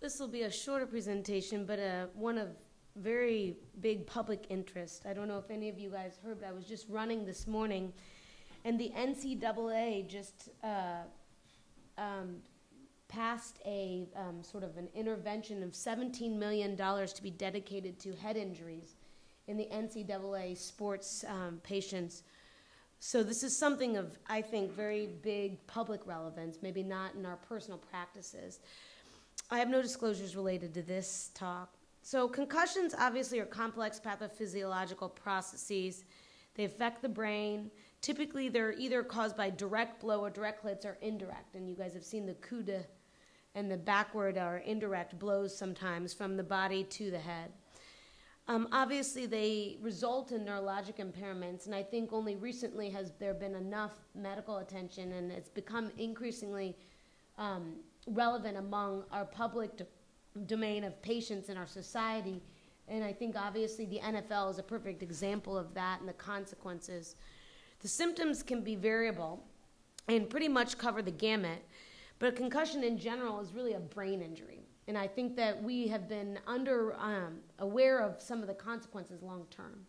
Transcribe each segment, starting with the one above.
This will be a shorter presentation, but one of very big public interest. I don't know if any of you guys heard, but I was just running this morning, and the NCAA just passed a sort of an intervention of $17 million to be dedicated to head injuries in the NCAA sports patients. So this is something of, I think, very big public relevance, maybe not in our personal practices. I have no disclosures related to this talk. So concussions obviously are complex pathophysiological processes. They affect the brain. Typically, they're either caused by direct blow or direct hits or indirect. And you guys have seen the coup de and the backward or indirect blows sometimes from the body to the head. Obviously, they result in neurologic impairments, and I think only recently has there been enough medical attention, and it's become increasingly relevant among our public domain of patients in our society. And I think obviously the NFL is a perfect example of that and the consequences. The symptoms can be variable and pretty much cover the gamut, but a concussion in general is really a brain injury. And I think that we have been aware of some of the consequences long term.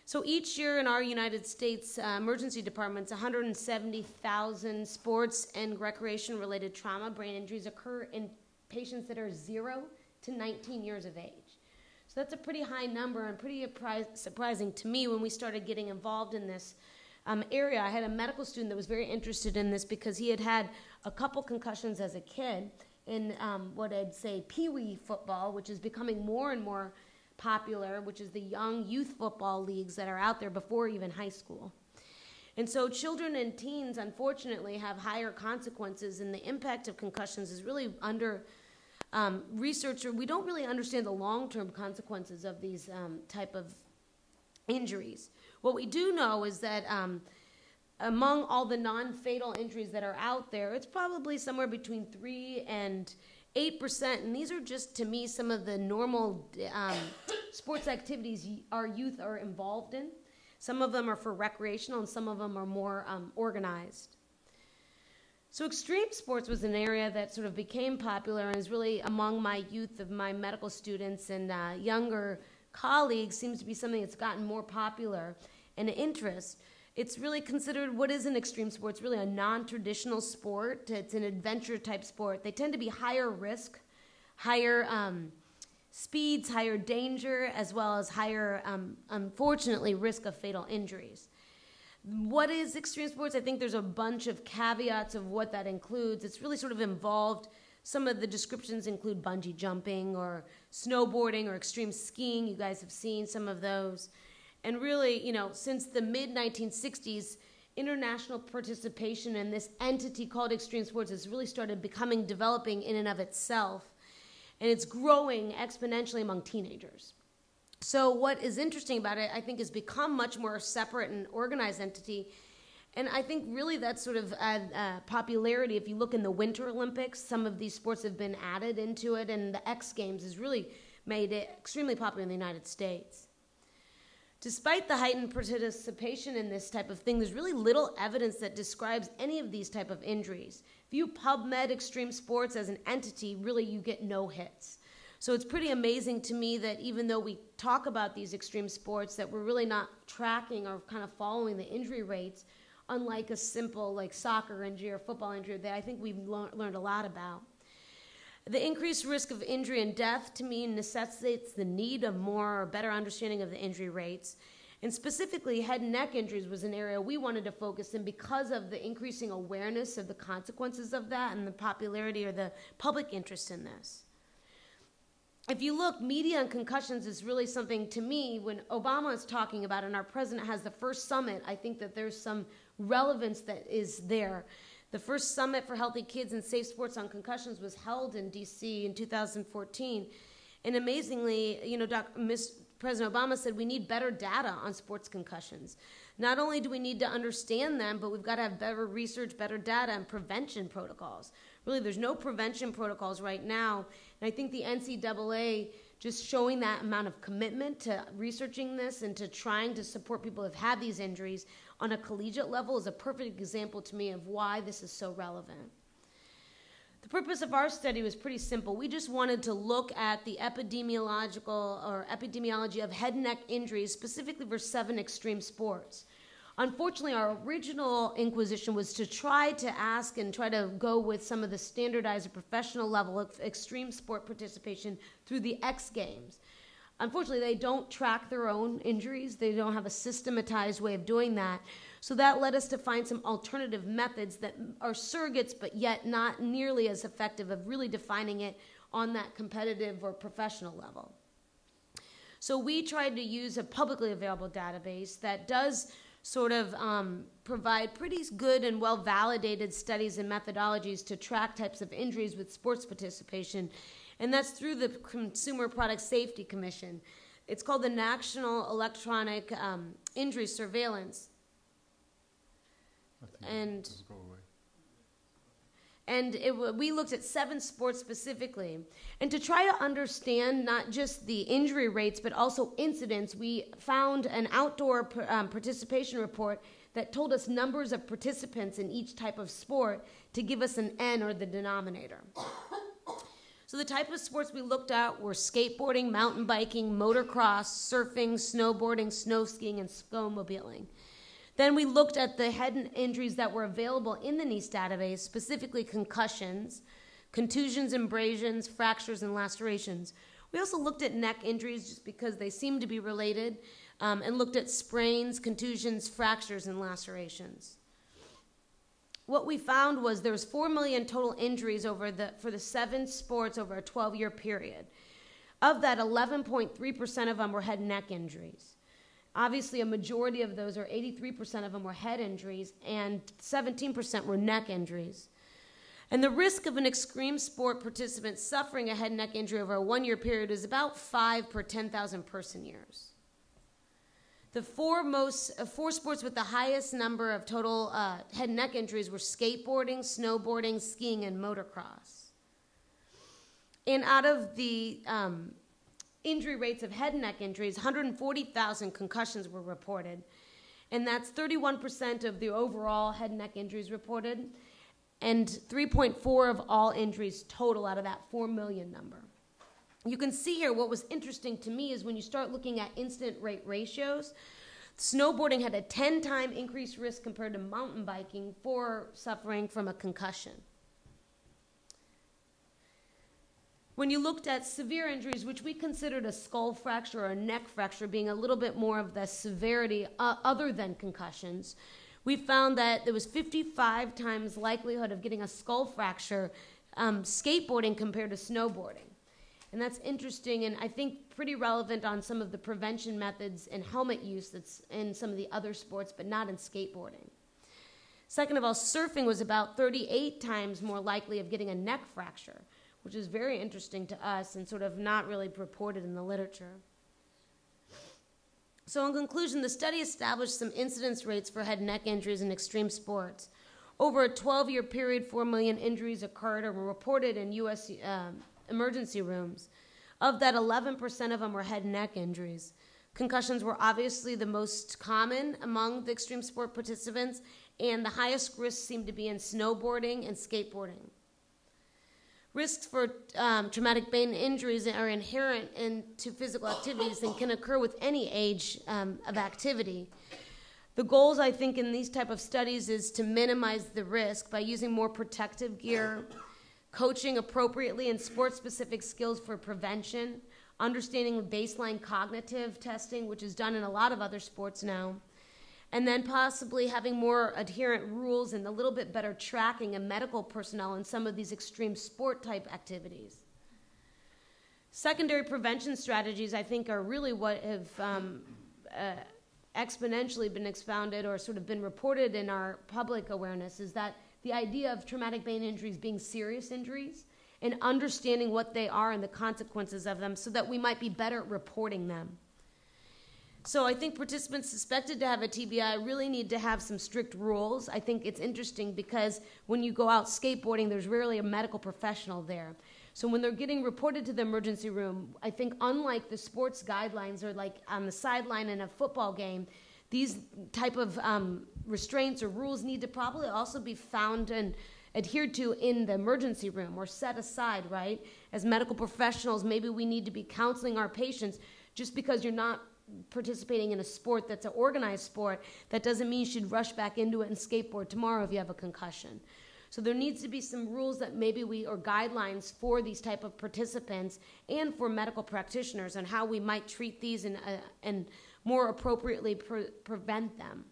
So each year in our United States emergency departments, 170,000 sports and recreation-related trauma brain injuries occur in patients that are 0 to 19 years of age. So that's a pretty high number and pretty surprising to me when we started getting involved in this area. I had a medical student that was very interested in this because he had had a couple concussions as a kid in what I'd say pee-wee football, which is becoming more and more popular, which is the young youth football leagues that are out there before even high school. And so children and teens, unfortunately, have higher consequences, and the impact of concussions is really under research. We don't really understand the long-term consequences of these type of injuries. What we do know is that among all the non-fatal injuries that are out there, it's probably somewhere between 3 and 8%, and these are just, to me, some of the normal sports activities our youth are involved in. Some of them are for recreational, and some of them are more organized. So extreme sports was an area that sort of became popular and is really among my youth of my medical students and younger colleagues seems to be something that's gotten more popular and interest. It's really considered what is an extreme sport. It's really a non-traditional sport. It's an adventure-type sport. They tend to be higher risk, higher speeds, higher danger, as well as higher, unfortunately, risk of fatal injuries. What is extreme sports? I think there's a bunch of caveats of what that includes. It's really sort of involved. Some of the descriptions include bungee jumping or snowboarding or extreme skiing. You guys have seen some of those. And really, you know, since the mid-1960s, international participation in this entity called extreme sports has really started developing in and of itself. And it's growing exponentially among teenagers. So what is interesting about it, I think, has become much more separate and organized entity. And I think really that's sort of popularity. If you look in the Winter Olympics, some of these sports have been added into it, and the X Games has really made it extremely popular in the United States. Despite the heightened participation in this type of thing, there's really little evidence that describes any of these type of injuries. If you PubMed extreme sports as an entity, really you get no hits. So it's pretty amazing to me that even though we talk about these extreme sports, that we're really not tracking or kind of following the injury rates, unlike a simple like soccer injury or football injury that I think we've learned a lot about. The increased risk of injury and death, to me, necessitates the need of more or better understanding of the injury rates. And specifically, head and neck injuries was an area we wanted to focus in because of the increasing awareness of the consequences of that and the popularity or the public interest in this. If you look, media and concussions is really something, to me, when Obama is talking about it and our president has the first summit, I think that there's some relevance that is there. The first Summit for Healthy Kids and Safe Sports on Concussions was held in D.C. in 2014. And amazingly, you know, President Obama said we need better data on sports concussions. Not only do we need to understand them, but we've got to have better research, better data, and prevention protocols. Really, there's no prevention protocols right now. And I think the NCAA just showing that amount of commitment to researching this and to trying to support people who have had these injuries on a collegiate level is a perfect example to me of why this is so relevant. The purpose of our study was pretty simple. We just wanted to look at the epidemiology of head and neck injuries, specifically for 7 extreme sports. Unfortunately, our original inquisition was to try to ask and try to go with some of the standardized or professional level of extreme sport participation through the X Games. Unfortunately, they don't track their own injuries. They don't have a systematized way of doing that. So that led us to find some alternative methods that are surrogates, but yet not nearly as effective of really defining it on that competitive or professional level. So we tried to use a publicly available database that does sort of provide pretty good and well-validated studies and methodologies to track types of injuries with sports participation, and that's through the Consumer Product Safety Commission. It's called the National Electronic Injury Surveillance. We looked at 7 sports specifically. And to try to understand not just the injury rates, but also incidence, we found an outdoor participation report that told us numbers of participants in each type of sport to give us an N, or the denominator. So the type of sports we looked at were skateboarding, mountain biking, motocross, surfing, snowboarding, snow skiing, and snowmobiling. Then we looked at the head injuries that were available in the NEISS database, specifically concussions, contusions, abrasions, fractures, and lacerations. We also looked at neck injuries just because they seem to be related, and looked at sprains, contusions, fractures, and lacerations. What we found was there was 4 million total injuries for the 7 sports over a 12-year period. Of that, 11.3% of them were head and neck injuries. Obviously, a majority of those, or 83% of them, were head injuries, and 17% were neck injuries. And the risk of an extreme sport participant suffering a head and neck injury over a 1-year period is about 5 per 10,000 person years. The 4 sports with the highest number of total head and neck injuries were skateboarding, snowboarding, skiing, and motocross. And out of the injury rates of head and neck injuries, 140,000 concussions were reported, and that's 31% of the overall head and neck injuries reported, and 3.4 of all injuries total out of that 4 million number. You can see here what was interesting to me is when you start looking at incident rate ratios, snowboarding had a 10-time increased risk compared to mountain biking for suffering from a concussion. When you looked at severe injuries, which we considered a skull fracture or a neck fracture being a little bit more of the severity other than concussions, we found that there was 55 times likelihood of getting a skull fracture skateboarding compared to snowboarding. And that's interesting and I think pretty relevant on some of the prevention methods and helmet use that's in some of the other sports, but not in skateboarding. Second of all, surfing was about 38 times more likely of getting a neck fracture, which is very interesting to us and sort of not really reported in the literature. So in conclusion, the study established some incidence rates for head and neck injuries in extreme sports. Over a 12-year period, 4 million injuries occurred or were reported in U.S. Emergency rooms. Of that, 11% of them were head and neck injuries. Concussions were obviously the most common among the extreme sport participants, and the highest risks seemed to be in snowboarding and skateboarding. Risks for traumatic brain injuries are inherent into physical activities and can occur with any age of activity. The goals, I think, in these type of studies is to minimize the risk by using more protective gear, coaching appropriately in sport-specific skills for prevention, understanding baseline cognitive testing, which is done in a lot of other sports now, and then possibly having more adherent rules and a little bit better tracking of medical personnel in some of these extreme sport-type activities. Secondary prevention strategies, I think, are really what have exponentially been expounded or sort of been reported in our public awareness, is that the idea of traumatic brain injuries being serious injuries and understanding what they are and the consequences of them so that we might be better at reporting them. So I think participants suspected to have a TBI really need to have some strict rules. I think it's interesting because when you go out skateboarding, there's rarely a medical professional there. So when they're getting reported to the emergency room, I think unlike the sports guidelines or like on the sideline in a football game, these type of restraints or rules need to probably also be found and adhered to in the emergency room or set aside, right? As medical professionals, maybe we need to be counseling our patients. Just because you're not participating in a sport that's an organized sport, that doesn't mean you should rush back into it and skateboard tomorrow if you have a concussion. So there needs to be some rules that maybe or guidelines for these type of participants and for medical practitioners on how we might treat these and more appropriately prevent them.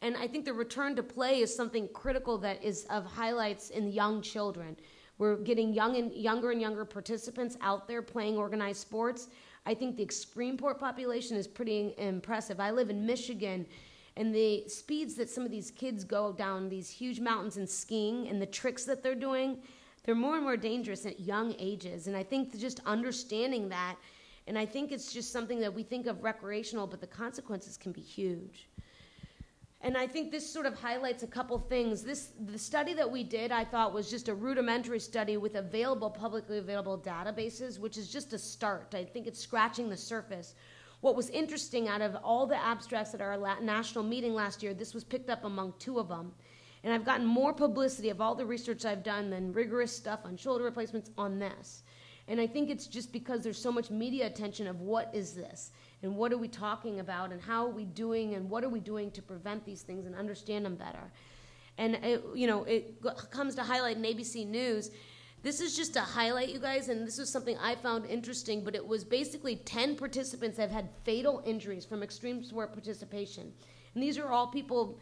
And I think the return to play is something critical that is of highlights in young children. We're getting younger and younger participants out there playing organized sports. I think the extreme sport population is pretty impressive. I live in Michigan, and the speeds that some of these kids go down these huge mountains and skiing and the tricks that they're doing, they're more and more dangerous at young ages. And I think just understanding that, and I think it's just something that we think of recreational, but the consequences can be huge. And I think this sort of highlights a couple things. The study that we did, I thought, was just a rudimentary study with publicly available databases, which is just a start. I think it's scratching the surface. What was interesting, out of all the abstracts at our national meeting last year, this was picked up among 2 of them. And I've gotten more publicity of all the research I've done than rigorous stuff on shoulder replacements on this. And I think it's just because there's so much media attention of what is this, and what are we talking about, and how are we doing, and what are we doing to prevent these things and understand them better. And it comes to highlight in ABC News. This is just to highlight, you guys, and this was something I found interesting, but it was basically 10 participants that have had fatal injuries from extreme sport participation. And these are all people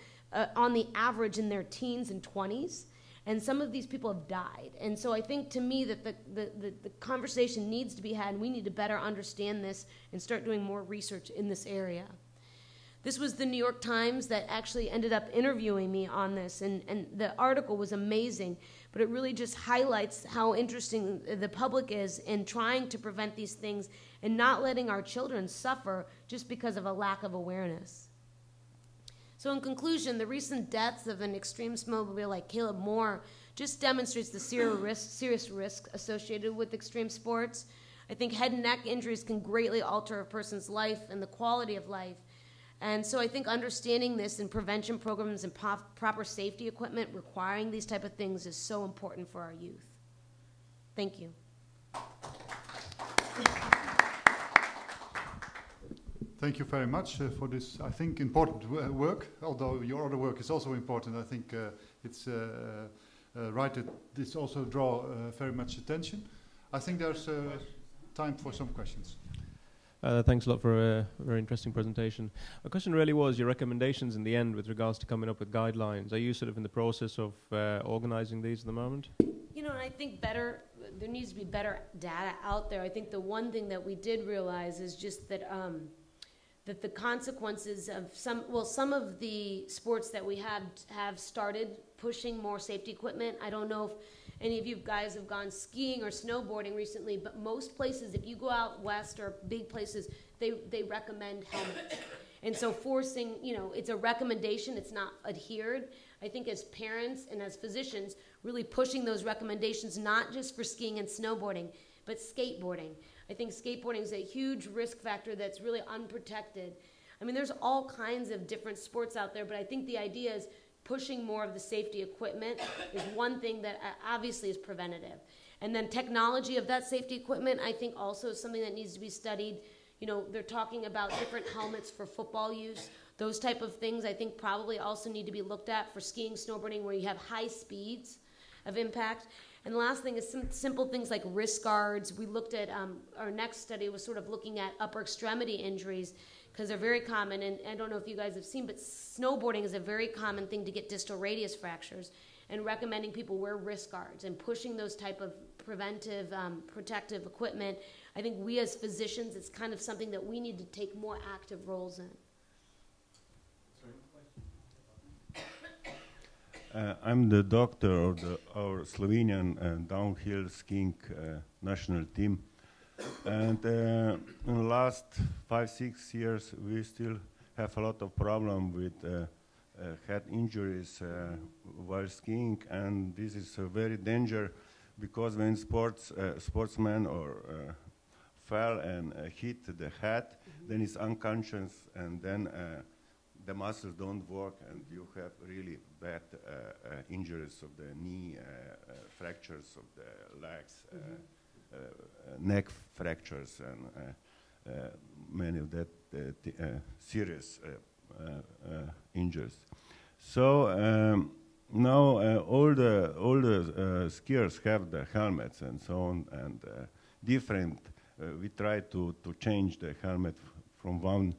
on the average in their teens and 20s. And some of these people have died. And so I think, to me, that the conversation needs to be had, and we need to better understand this and start doing more research in this area. This was the New York Times that actually ended up interviewing me on this, and the article was amazing, but it really just highlights how interesting the public is in trying to prevent these things and not letting our children suffer just because of a lack of awareness. So in conclusion, the recent deaths of an extreme snowmobiler like Caleb Moore just demonstrates the serious risk associated with extreme sports. I think head and neck injuries can greatly alter a person's life and the quality of life. And so I think understanding this and prevention programs and proper safety equipment requiring these type of things is so important for our youth. Thank you. Thank you very much for this, I think, important work. Although your other work is also important, I think it's right that this also draw very much attention. I think there's time for some questions. Thanks a lot for a very interesting presentation. My question really was your recommendations in the end with regards to coming up with guidelines. Are you sort of in the process of organizing these at the moment? You know, I think there needs to be better data out there. I think the one thing that we did realize is just that that the consequences of some of the sports that we have started pushing more safety equipment. I don't know if any of you guys have gone skiing or snowboarding recently, but most places, if you go out west or big places, they recommend helmets. And so forcing, it's a recommendation, it's not adhered. I think as parents and as physicians, really pushing those recommendations, not just for skiing and snowboarding, but skateboarding. I think skateboarding is a huge risk factor that's really unprotected. I mean, there's all kinds of different sports out there, but I think the idea is pushing more of the safety equipment is one thing that obviously is preventative. And then technology of that safety equipment, I think also is something that needs to be studied. They're talking about different helmets for football use. Those type of things I think probably also need to be looked at for skiing, snowboarding, where you have high speeds of impact. And the last thing is some simple things like wrist guards. We looked at, our next study was sort of looking at upper extremity injuries because they're very common. And I don't know if you guys have seen, but snowboarding is a very common thing to get distal radius fractures, and recommending people wear wrist guards and pushing those type of preventive, protective equipment. I think we as physicians, it's kind of something that we need to take more active roles in. I'm the doctor of our Slovenian downhill skiing national team. And in the last 5-6 years, we still have a lot of problem with head injuries while skiing. And this is a very danger because when sportsman or fell and hit the head, then he's unconscious, and then the muscles don't work and you have really bad injuries of the knee, fractures of the legs, neck fractures, and many of that serious injuries. So now all the skiers have the helmets and so on, and different. We try to change the helmet from one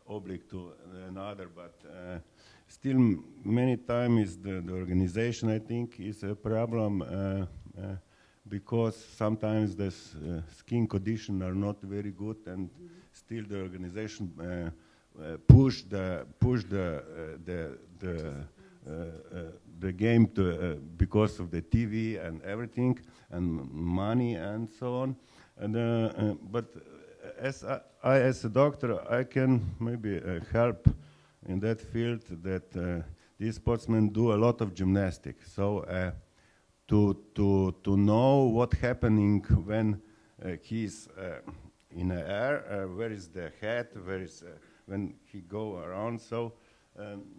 oblique to another, but still many times the organization, I think, is a problem because sometimes the skin conditions are not very good, and still the organization push the game to because of the TV and everything and money and so on. And but as a doctor, I can maybe help in that field that these sportsmen do a lot of gymnastics. So to know what's happening when he's in the air, where is the head, where is when he go around. So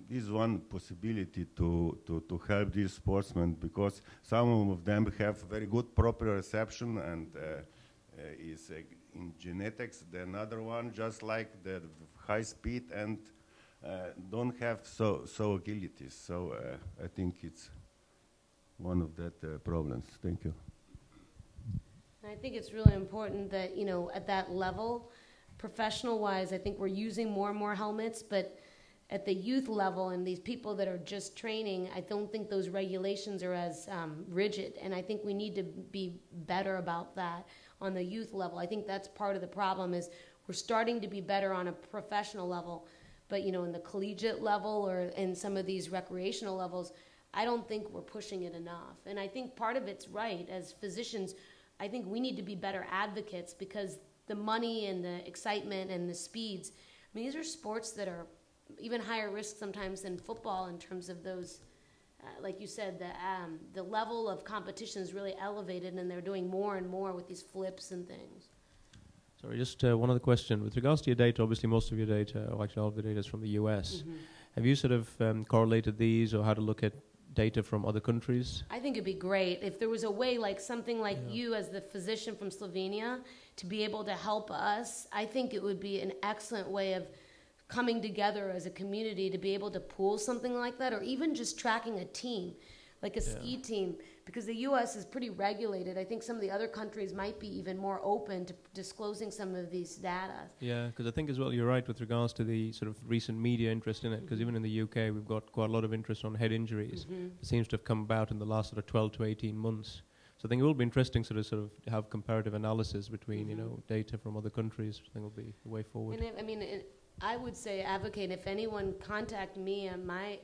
this is one possibility to help these sportsmen, because some of them have very good proprioception and is in genetics. The another one just like the high speed and don't have so agility. So I think it's one of that problems. Thank you. I think it's really important that, you know, at that level, professional-wise, I think we're using more and more helmets, but at the youth level and these people that are just training, I don't think those regulations are as rigid, and I think we need to be better about that on the youth level. I think that's part of the problem is we're starting to be better on a professional level, but, you know, in the collegiate level or in some of these recreational levels, I don't think we're pushing it enough. And I think part of it's right. As physicians, I think we need to be better advocates, because the money and the excitement and the speeds, I mean, these are sports that are even higher risk sometimes than football in terms of those, like you said, the level of competition is really elevated, and they're doing more and more with these flips and things. Sorry, just one other question. With regards to your data, obviously most of your data, or actually all of the data is from the US. Have you sort of correlated these, or how to look at data from other countries? I think it'd be great if there was a way, like something like you as the physician from Slovenia, to be able to help us. I think it would be an excellent way of coming together as a community to be able to pool something like that, or even just tracking a team, like a ski team, because the U.S. is pretty regulated. I think some of the other countries might be even more open to disclosing some of these data. Yeah, because I think as well you're right with regards to the sort of recent media interest in it, because even in the UK we've got quite a lot of interest on head injuries. It seems to have come about in the last sort of 12 to 18 months. So I think it will be interesting sort of have comparative analysis between, you know, data from other countries. I think will be the way forward. And I would say advocate. If anyone contact me,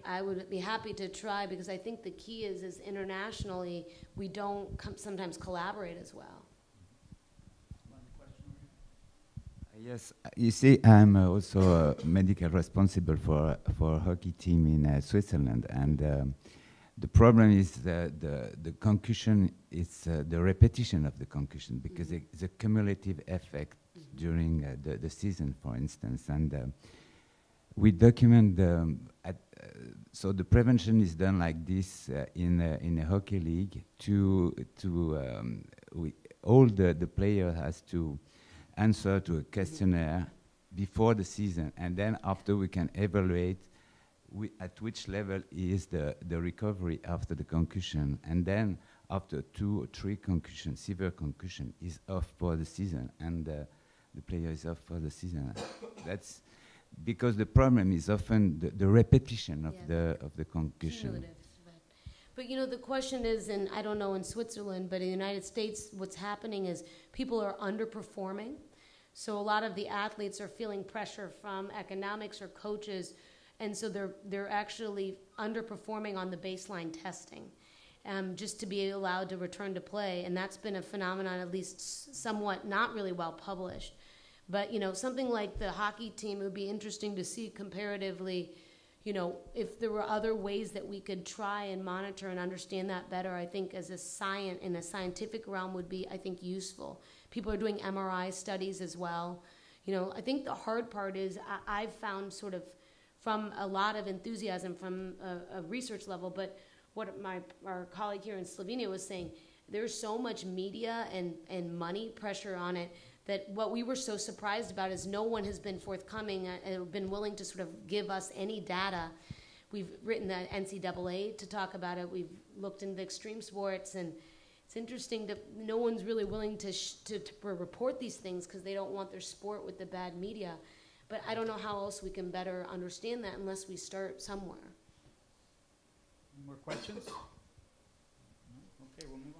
I would be happy to try, because I think the key is internationally we don't sometimes collaborate as well. Yes, you see, I'm also medical responsible for a hockey team in Switzerland, and the problem is the concussion is the repetition of the concussion, because it's a cumulative effect during the season, for instance, and we document so the prevention is done like this in a hockey league. All the player has to answer to a questionnaire before the season, and then after we can evaluate at which level is the recovery after the concussion, and then after 2 or 3 concussions, severe concussion, is off for the season, and the player is off for the season. That's because the problem is often the repetition of the concussion. Cumulative. But you know, the question is, and I don't know in Switzerland, but in the United States, what's happening is people are underperforming. So a lot of the athletes are feeling pressure from economics or coaches, and so they're actually underperforming on the baseline testing, just to be allowed to return to play. And that's been a phenomenon, at least somewhat not really well published. But, you know, something like the hockey team, it would be interesting to see comparatively, you know, if there were other ways that we could try and monitor and understand that better. I think as in a scientific realm would be, I think, useful. People are doing MRI studies as well. You know, I think the hard part is I've found sort of from a lot of enthusiasm from a research level, but what our colleague here in Slovenia was saying, there's so much media and money pressure on it that what we were so surprised about is no one has been forthcoming and been willing to sort of give us any data. We've written the NCAA to talk about it. We've looked into extreme sports, and it's interesting that no one's really willing to report these things because they don't want their sport with the bad media. But I don't know how else we can better understand that unless we start somewhere. More questions? No? Okay, we'll move on.